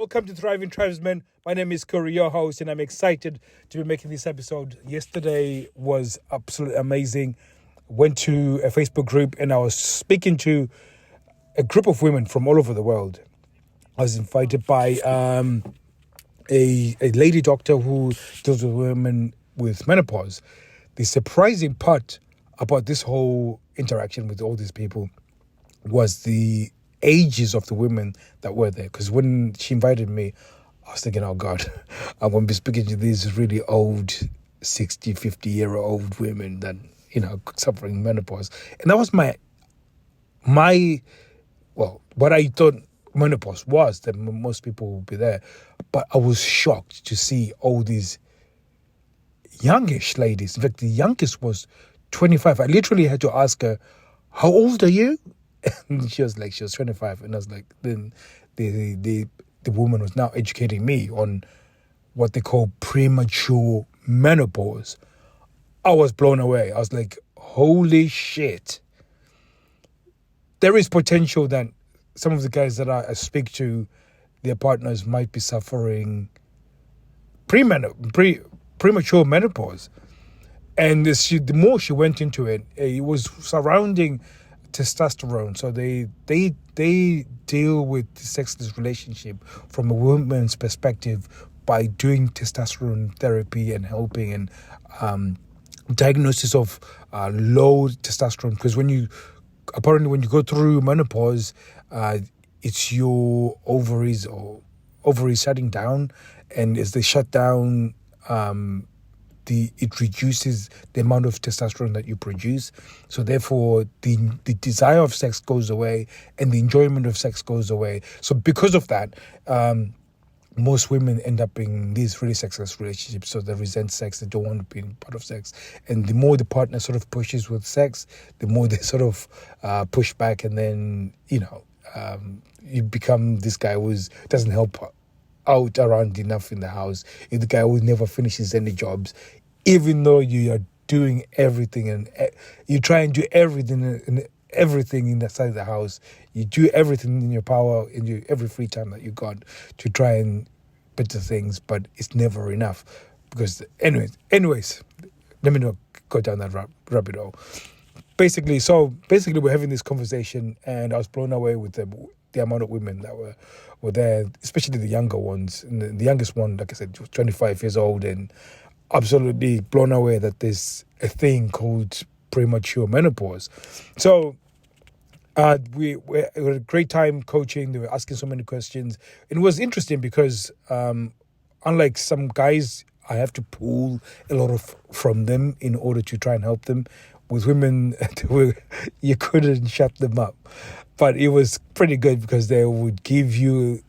Welcome to Thriving Tribesmen. My name is Corey, your host, and I'm excited to be making this episode. Yesterday was absolutely amazing. Went to a Facebook group and I was speaking to a group of women from all over the world. I was invited by a lady doctor who deals with women with menopause. The surprising part about this whole interaction with all these people was the ages of the women that were there. Because when she invited me, I was thinking, oh God, I'm going to be speaking to these really old 60, 50-year-old women that, suffering menopause. And that was what I thought menopause was, that most people would be there. But I was shocked to see all these youngish ladies. In fact, the youngest was 25. I literally had to ask her, how old are you? And she was 25. And I was like, then the woman was now educating me on what they call premature menopause. I was blown away. I was like, holy shit. There is potential that some of the guys that I speak to, their partners might be suffering premature menopause. And the more she went into it, it was surrounding testosterone. So they deal with the sexless relationship from a woman's perspective by doing testosterone therapy and helping and diagnosis of low testosterone. Because when you go through menopause, it's your ovaries shutting down, and as they shut down, it reduces the amount of testosterone that you produce. So therefore, the desire of sex goes away and the enjoyment of sex goes away. So because of that, most women end up in these really sexless relationships. So they resent sex, they don't want to be part of sex. And the more the partner sort of pushes with sex, the more they sort of push back, and then, you become this guy who doesn't help out around enough in the house. You're the guy who never finishes any jobs, even though you are doing everything, and you try and do everything in that side of the house. You do everything in your power, in every free time that you got to try and better things, but it's never enough. Because anyways, let me not go down that rabbit hole. Basically, we're having this conversation, and I was blown away with the amount of women that were there, especially the younger ones. And the youngest one, like I said, was 25 years old, and absolutely blown away that there's a thing called premature menopause. So we had a great time coaching. They were asking so many questions. It was interesting because unlike some guys, I have to pull a lot from them in order to try and help them. With women, you couldn't shut them up. But it was pretty good because they would give you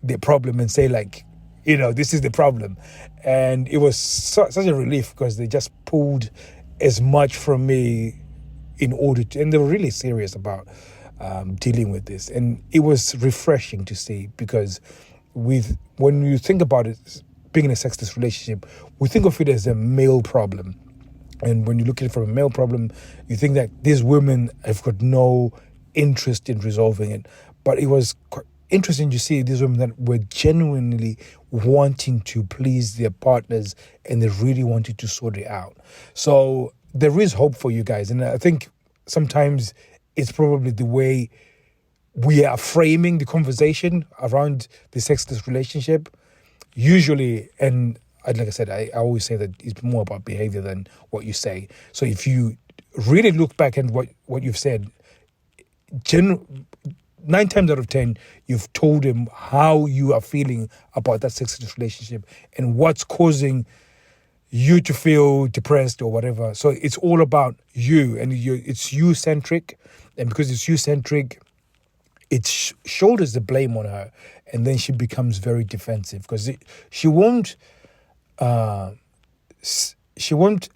the problem and say, this is the problem. And it was such a relief because they just pulled as much from me in order to, and they were really serious about dealing with this. And it was refreshing to see, because when you think about it, being in a sexless relationship, we think of it as a male problem. And when you look at it from a male problem, you think that these women have got no interest in resolving it. But it was quite interesting to see these women that were genuinely wanting to please their partners, and they really wanted to sort it out. So there is hope for you guys. And I think sometimes it's probably the way we are framing the conversation around the sexless relationship. Usually, and like I said, I always say that it's more about behavior than what you say. So if you really look back at what you've said, 9 times out of 10, you've told him how you are feeling about that sexless relationship and what's causing you to feel depressed or whatever. So it's all about you, and it's you-centric. And because it's you-centric, it shoulders the blame on her. And then she becomes very defensive, because she won't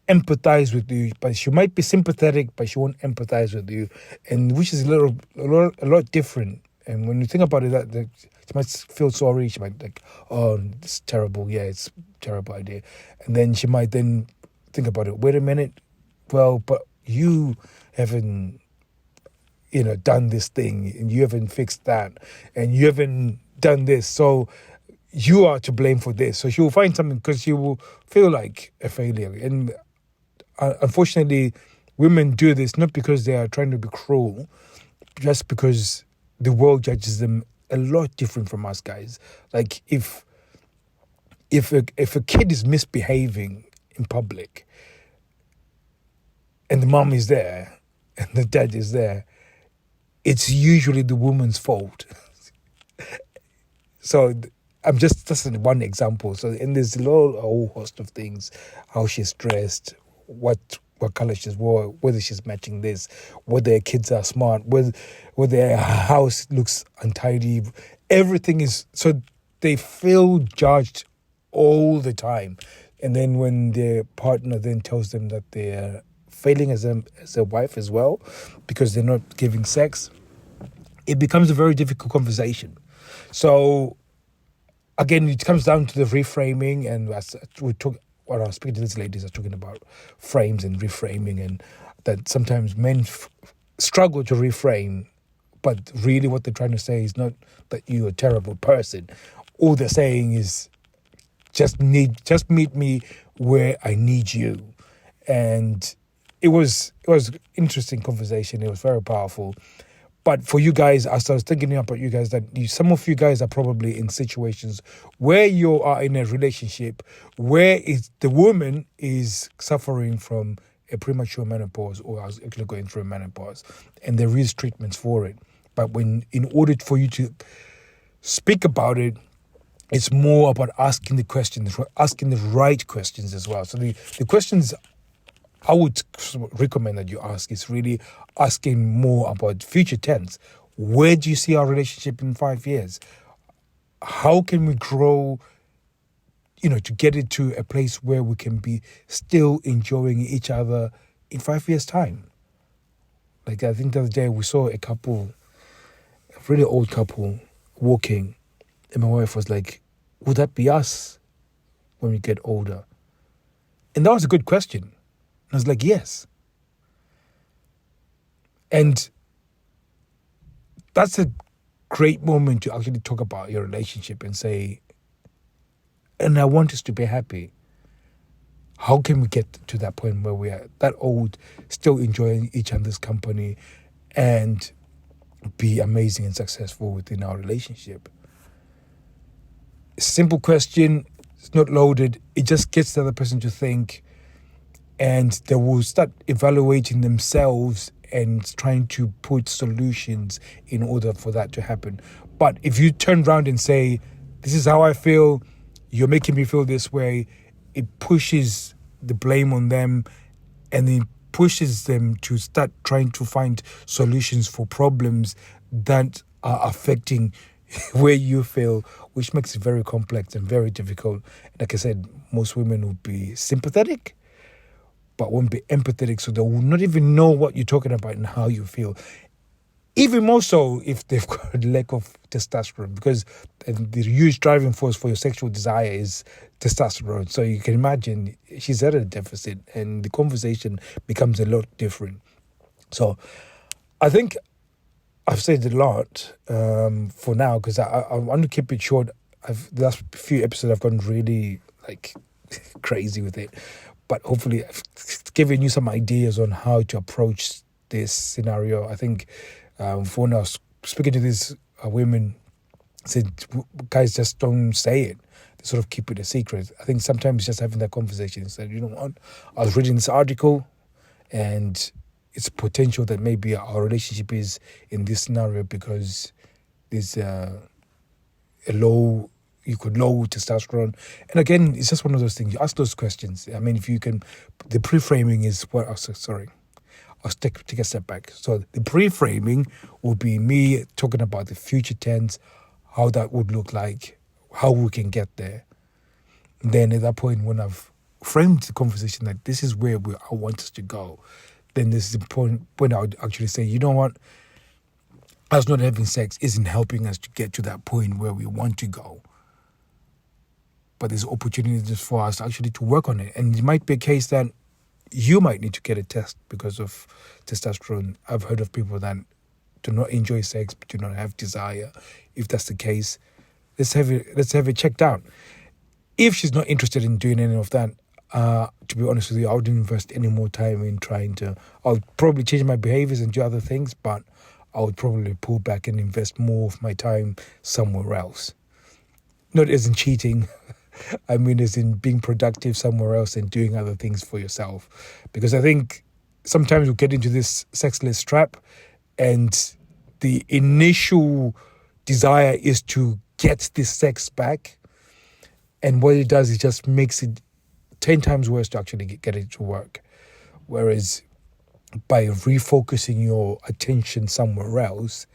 empathize with you, but she might be sympathetic, but she won't empathize with you, and which is a lot different. And when you think about it, that she might feel sorry. She might oh, it's terrible. Yeah, it's a terrible idea. And then she might then think about it. Wait a minute. Well, but you haven't, done this thing, and you haven't fixed that, and you haven't done this. So you are to blame for this. So she will find something because she will feel like a failure. And unfortunately, women do this not because they are trying to be cruel, just because the world judges them a lot different from us guys. Like if a kid is misbehaving in public and the mom is there and the dad is there, it's usually the woman's fault. So that's one example. So, and there's a whole host of things: how she's dressed, what color she's wore, whether she's matching this, whether her kids are smart, whether her house looks untidy. Everything is so they feel judged all the time, and then when their partner then tells them that they're failing as a wife as well because they're not giving sex, it becomes a very difficult conversation. So again, it comes down to the reframing, and as when I was speaking to these ladies, I was talking about frames and reframing, and that sometimes men struggle to reframe, but really what they're trying to say is not that you're a terrible person. All they're saying is just meet me where I need you. And it was interesting conversation. It was very powerful. But for you guys, as I was thinking about you guys, that some of you guys are probably in situations where you are in a relationship where the woman is suffering from a premature menopause or is actually going through a menopause, and there is treatments for it. But in order for you to speak about it, it's more about asking the questions, asking the right questions as well. So the questions I would recommend that you ask is really asking more about future tense. Where do you see our relationship in 5 years? How can we grow, to get it to a place where we can be still enjoying each other in 5 years' time? Like, I think the other day we saw a really old couple, walking, and my wife was like, would that be us when we get older? And that was a good question. I was like, yes. And that's a great moment to actually talk about your relationship and say, and I want us to be happy. How can we get to that point where we are that old, still enjoying each other's company and be amazing and successful within our relationship? Simple question. It's not loaded. It just gets the other person to think, and they will start evaluating themselves and trying to put solutions in order for that to happen. But if you turn around and say, this is how I feel, you're making me feel this way, it pushes the blame on them, and it pushes them to start trying to find solutions for problems that are affecting where you feel, which makes it very complex and very difficult. Like I said, most women will be sympathetic, but won't be empathetic, so they will not even know what you're talking about and how you feel. Even more so if they've got a lack of testosterone, because the huge driving force for your sexual desire is testosterone. So you can imagine she's at a deficit, and the conversation becomes a lot different. So I think I've said a lot for now, because I want to keep it short. The last few episodes I've gone really crazy with it. But hopefully I've given you some ideas on how to approach this scenario. I think when I was speaking to these women, I said, guys, just don't say it. They sort of keep it a secret. I think sometimes just having that conversation, said, you know what, I was reading this article and it's potential that maybe our relationship is in this scenario because there's you could low testosterone. And again, it's just one of those things. You ask those questions. I mean, if you can, the pre-framing is what, I'll take a step back. So the pre-framing will be me talking about the future tense, how that would look like, how we can get there. And then at that point, when I've framed the conversation that this is where I want us to go, then this is the point when I would actually say, you know what, us not having sex isn't helping us to get to that point where we want to go. But there's opportunities for us actually to work on it. And it might be a case that you might need to get a test because of testosterone. I've heard of people that do not enjoy sex, but do not have desire. If that's the case, let's have it checked out. If she's not interested in doing any of that, to be honest with you, I wouldn't invest any more time in trying to. I'll probably change my behaviors and do other things, but I would probably pull back and invest more of my time somewhere else. Not as in cheating, I mean as in being productive somewhere else and doing other things for yourself. Because I think sometimes we get into this sexless trap, and the initial desire is to get this sex back. And what it does is just makes it 10 times worse to actually get it to work. Whereas by refocusing your attention somewhere else,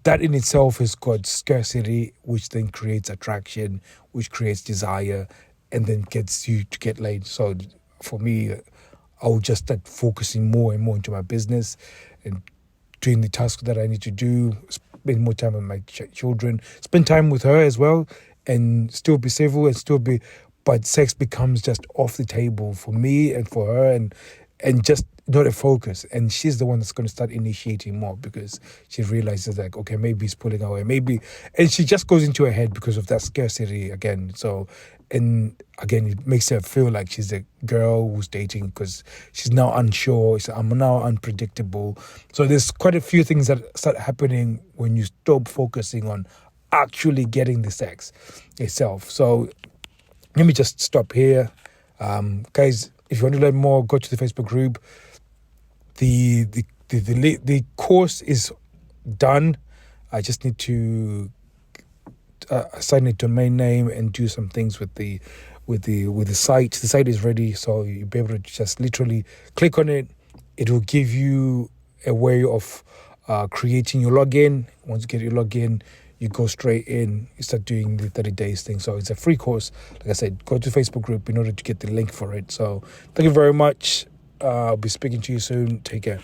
that in itself has got scarcity, which then creates attraction, which creates desire, and then gets you to get laid. So for me, I will just start focusing more and more into my business and doing the tasks that I need to do, spend more time with my children, spend time with her as well, and still be civil and still be, but sex becomes just off the table for me and for her, and just not a focus. And she's the one that's going to start initiating more because she realizes like, okay, maybe he's pulling away, maybe, and she just goes into her head because of that scarcity again. So, and again, it makes her feel like she's a girl who's dating because she's now unsure. I'm now unpredictable. So there's quite a few things that start happening when you stop focusing on actually getting the sex itself. So let me just stop here. Guys, if you want to learn more, go to the Facebook group. The course is done. I just need to assign a domain name and do some things with the site. The site is ready, so you'll be able to just literally click on it. It will give you a way of creating your login. Once you get your login, you go straight in, you start doing the 30 days thing. So it's a free course. Like I said, go to the Facebook group in order to get the link for it. So thank you very much. I'll be speaking to you soon. Take care.